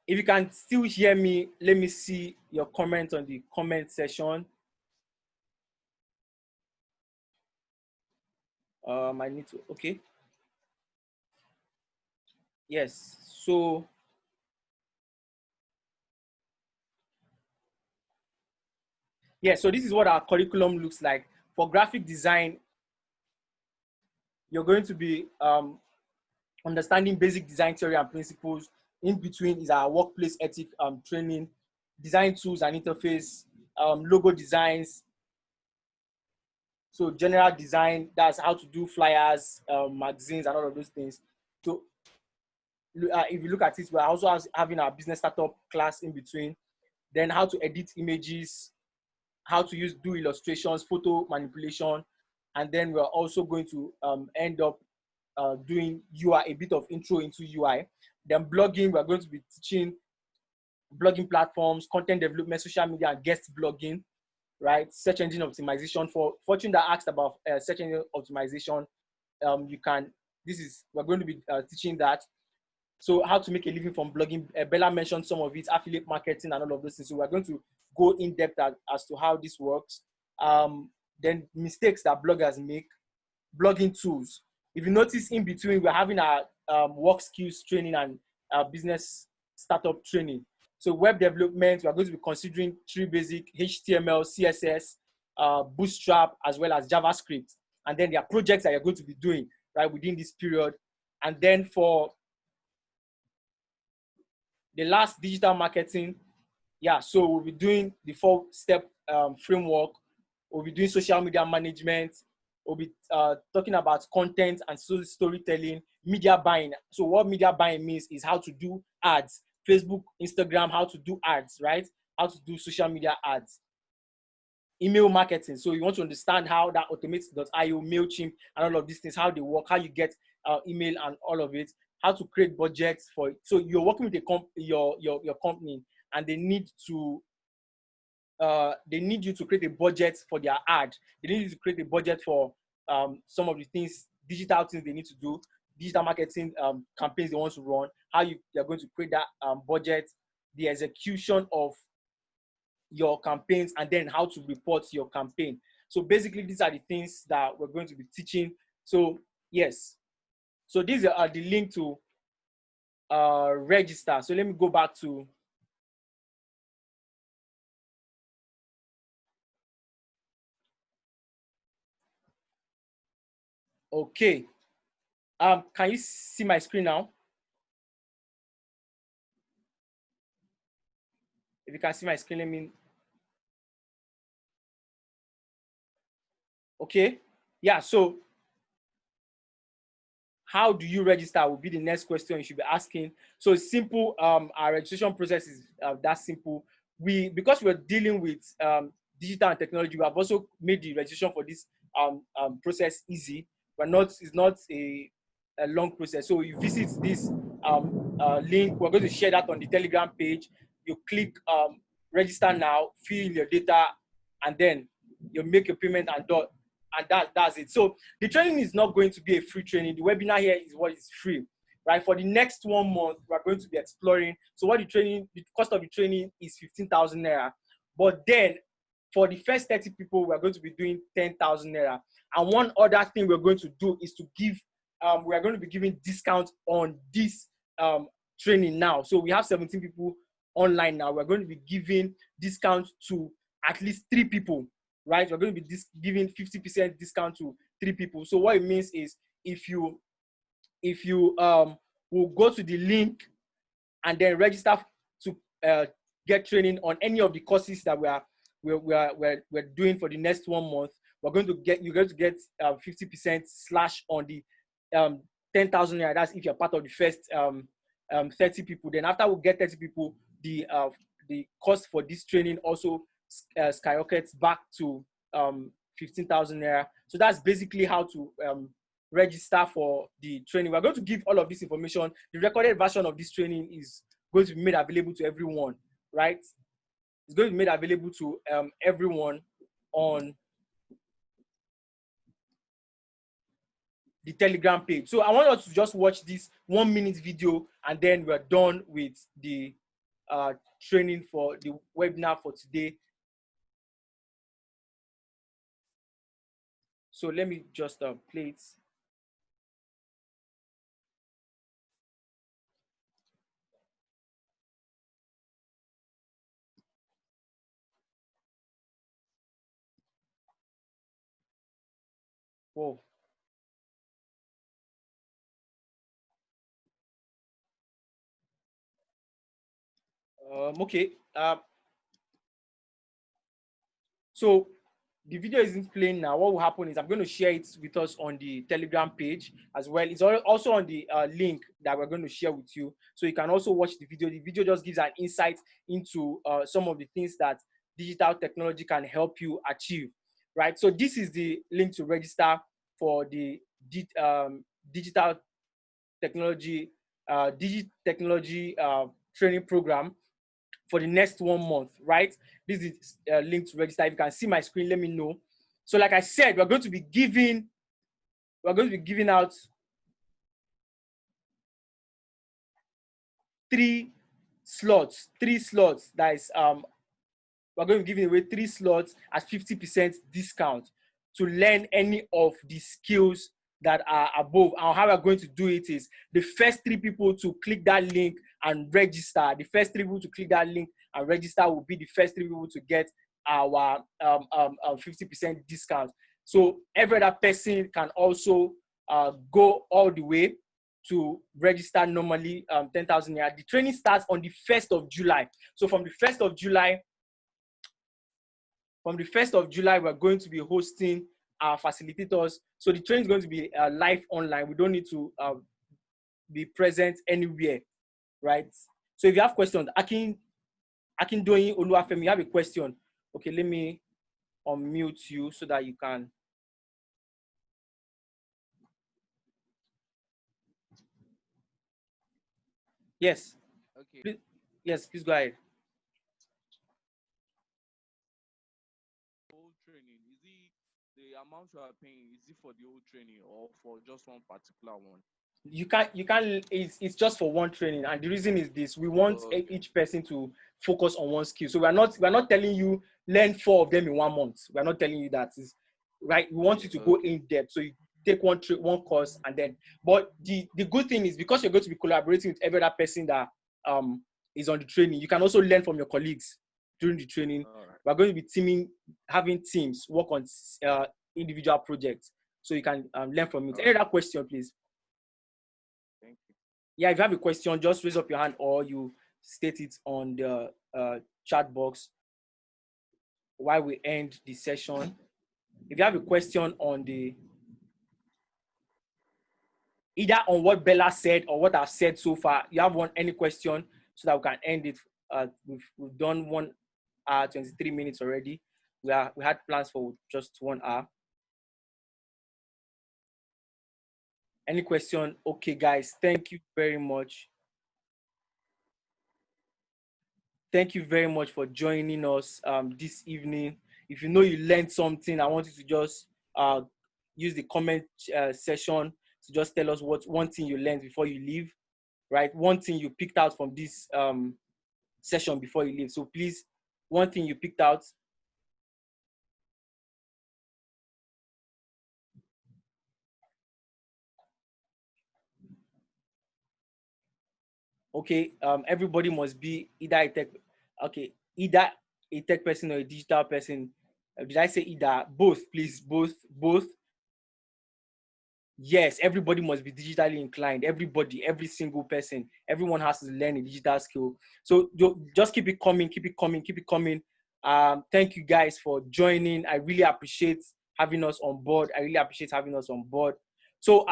If you can still hear me, let me see your comment on the comment section. I need to, okay. Yes, so so this is what our curriculum looks like. For graphic design, you're going to be understanding basic design theory and principles. In between is our workplace ethic training, design tools and interface, logo designs. So general design, that's how to do flyers, magazines, and all of those things. So if you look at it, we're also having our business startup class in between. Then how to edit images, how to do illustrations, photo manipulation. And then we're also going to end up doing UI, a bit of intro into UI. Then blogging, we're going to be teaching blogging platforms, content development, social media, and guest blogging, right? Search engine optimization. For Fortune that asked about search engine optimization, we're going to be teaching that. So how to make a living from blogging. Bella mentioned some of it, affiliate marketing and all of those things. So we're going to go in depth as to how this works. Then mistakes that bloggers make, blogging tools. If you notice in between, we're having our work skills training and business startup training. So web development, we're going to be considering 3 basic: HTML, CSS, Bootstrap, as well as JavaScript. And then there are projects that you're going to be doing right within this period. And then for the last, digital marketing, so we'll be doing the 4-step framework. We'll be doing social media management. We'll be talking about content and storytelling, media buying. So what media buying means is how to do ads, Facebook, Instagram, how to do ads, right? How to do social media ads. Email marketing. So you want to understand how that automates.io, MailChimp, and all of these things, how they work, how you get email and all of it, how to create budgets for it. So you're working with your company, and they need you to create a budget for their ad. They need you to create a budget for some of the things, digital things they need to do, digital marketing campaigns they want to run, how you're going to create that budget, the execution of your campaigns, and then how to report your campaign. So basically, these are the things that we're going to be teaching. So yes, so these are the link to register. So let me go back to okay. Can you see my screen now? If you can see my screen, let me. Okay. Yeah. So how do you register will be the next question you should be asking. So it's simple. Our registration process is that simple. Because we're dealing with digital and technology, we have also made the registration for this process easy. It's not a long process. So you visit this link. We're going to share that on the Telegram page. You click register now, fill in your data, and then you make your payment and and that's it. So the training is not going to be a free training. The webinar here is what is free, right? For the next 1 month, we're going to be exploring. So what the cost of the training is 15,000 naira. But then for the first 30 people, we're going to be doing 10,000 naira. And one other thing we're going to do is to give, we are going to be giving discounts on this training now. So we have 17 people online now. We're going to be giving discounts to at least 3 people, right? We're going to be giving 50% discount to 3 people. So what it means is if you will go to the link and then register to get training on any of the courses that we're doing for the next 1 month, you're going to get 50% slash on the 10,000 naira. That's if you're part of the first 30 people. Then after we get 30 people, the cost for this training also skyrockets back to 15,000 naira. So that's basically how to register for the training. We're going to give all of this information. The recorded version of this training is going to be made available to everyone, right? It's going to be made available to everyone on the Telegram page. So I want us to just watch this 1-minute video and then we're done with the training for the webinar for today. So let me just play it. Whoa. Okay. So the video isn't playing now. What will happen is I'm going to share it with us on the Telegram page as well. It's also on the link that we're going to share with you. So you can also watch the video. The video just gives an insight into some of the things that digital technology can help you achieve, right? So this is the link to register for the digital technology, Digi-Technology training program for the next 1 month, right? This is a link to register. If you can see my screen, let me know. So like I said, we're going to be giving out 3 slots. That is, we're going to be giving away 3 slots at 50% discount to learn any of the skills that are above. And how we're going to do it is the first 3 people to click that link and register. The first 3 people to click that link and register will be the first 3 people to get our 50% discount. So every other person can also go all the way to register normally 10,000 naira. The training starts on the 1st of July. So from the 1st of July, we're going to be hosting our facilitators. So the training is going to be live online. We don't need to be present anywhere, right? So if you have questions, Akin Doyin Oluwafemi, you have a question. Okay, let me unmute you so that you can. Yes.
Okay.
Please, yes, please go ahead.
Whole training, is it the amount you are paying? Is it for the whole training or for just one particular one?
You can't. It's just for one training, and the reason is this: we want each person to focus on one skill. So we're not telling you learn 4 of them in 1 month. We're not telling you that, is right. We want you to go in depth. So you take one course and then. But the good thing is, because you're going to be collaborating with every other person that is on the training, you can also learn from your colleagues during the training.
Right.
We're going to be having teams work on individual projects, so you can learn from it. Any other question, please?
Thank you.
Yeah, if you have a question, just raise up your hand or you state it on the chat box while we end the session. If you have a question on either on what Bella said or what I've said so far, you have any question so that we can end it. We've done 1 hour, 23 minutes already. We had plans for just 1 hour. Any question? Okay, guys, thank you very much. Thank you very much for joining us this evening. If you know you learned something, I want you to just use the comment session to just tell us what one thing you learned before you leave, right? One thing you picked out from this session before you leave. So please, one thing you picked out. Okay, everybody must be either a tech, okay, either a tech person or a digital person. Did I say either? Both, please, both. Yes, everybody must be digitally inclined. Everybody, every single person, everyone has to learn a digital skill. So just keep it coming, keep it coming, keep it coming. Thank you guys for joining. I really appreciate having us on board. I really appreciate having us on board. So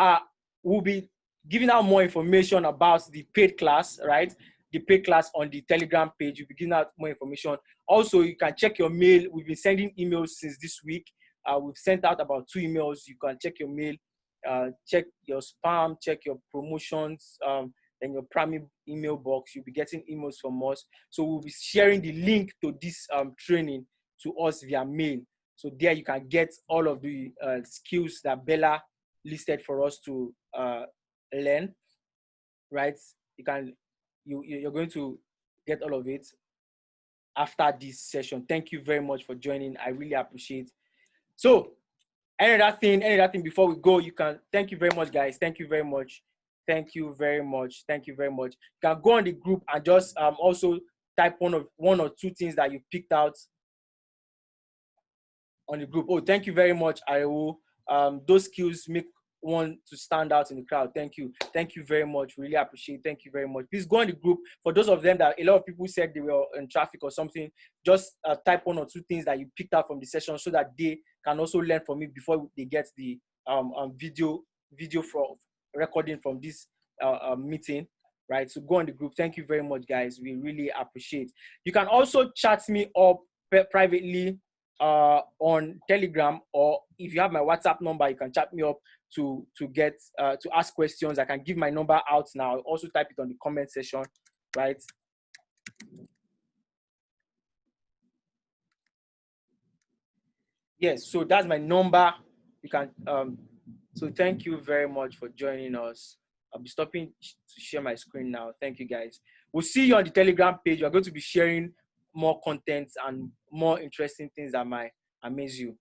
we'll be giving out more information about the paid class, right? The paid class on the Telegram page. We'll be giving out more information. Also, you can check your mail. We've been sending emails since this week. We've sent out about 2 emails. You can check your mail. Check your spam, check your promotions, and your primary email box. You'll be getting emails from us. So we'll be sharing the link to this training to us via mail. So there you can get all of the skills that Bella listed for us to learn, right? You're going to get all of it after this session. Thank you very much for joining. I really appreciate. So any other thing before we go, you can, thank you very much, guys. Thank you very much. Thank you very much. Thank you very much. You can go on the group and just also type one or two things that you picked out on the group. Oh, thank you very much, Arewo. Those skills make one to stand out in the crowd. Thank you. Thank you very much. Really appreciate it. Thank you very much. Please go on the group. For those of them that a lot of people said they were in traffic or something, just type one or two things that you picked out from the session so that they can also learn from it before they get the video for recording from this meeting, right? So go on the group. Thank you very much, guys. We really appreciate. You can also chat me up privately on Telegram, or if you have my WhatsApp number, you can chat me up to get to ask questions. I can give my number out now. I'll also type it on the comment section, right? Yes, so that's my number. You can so thank you very much for joining us. I'll be stopping to share my screen now. Thank you, guys. We'll see you on the Telegram page. We're going to be sharing more content and more interesting things that might amaze you.